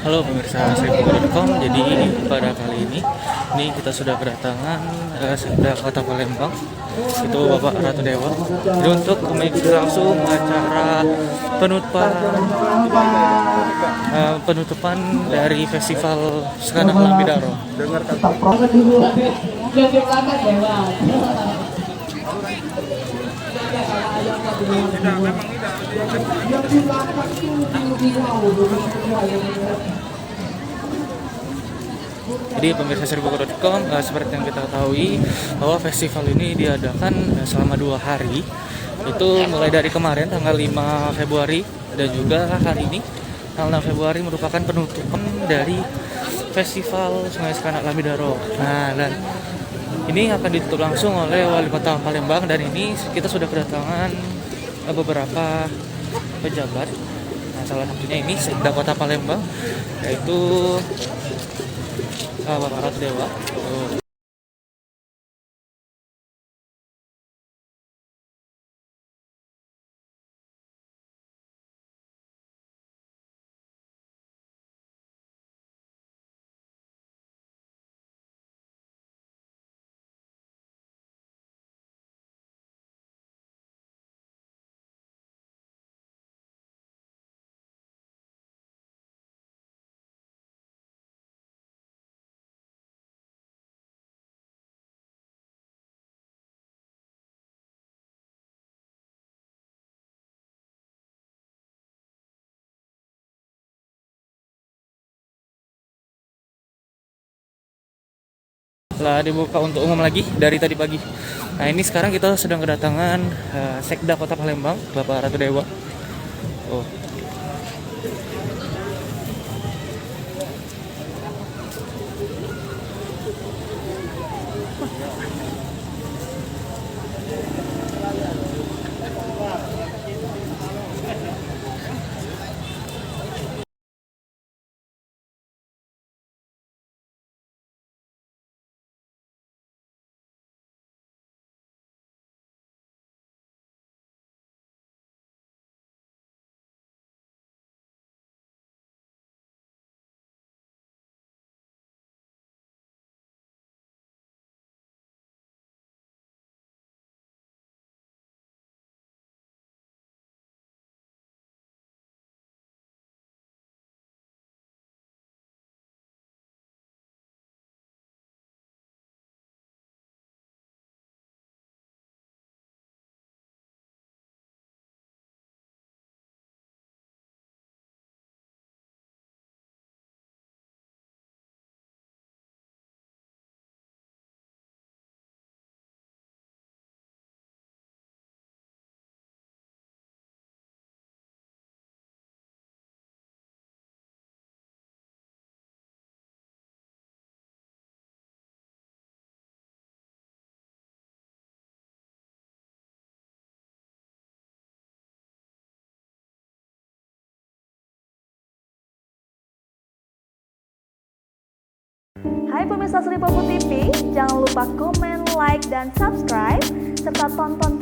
Halo pemirsa Seribu.com. Jadi pada kali ini kita sudah kedatangan Sekda Kota Palembang, itu Bapak Ratu Dewa. Jadi untuk mengikuti langsung acara penutupan dari Festival Sekanak Lambidaro. Jadi pemirsa Seribu.com, seperti yang kita ketahui bahwa festival ini diadakan selama 2 hari. Itu mulai dari kemarin tanggal 5 Februari dan juga hari ini tanggal 6 Februari merupakan penutupan dari Festival Sungai Sekanak Lambidaro. Nah, dan ini akan ditutup langsung oleh Wali Kota Palembang, dan ini kita sudah kedatangan beberapa pejabat. Nah, salah satunya ini Sekda Kota Palembang, yaitu Bapak Ratu Dewa. Telah dibuka untuk umum lagi dari tadi pagi. Nah, ini sekarang kita sedang kedatangan Sekda Kota Palembang, Bapak Ratu Dewa. Oh. Hai pemirsa Seribu TV, jangan lupa komen, like, dan subscribe, serta tonton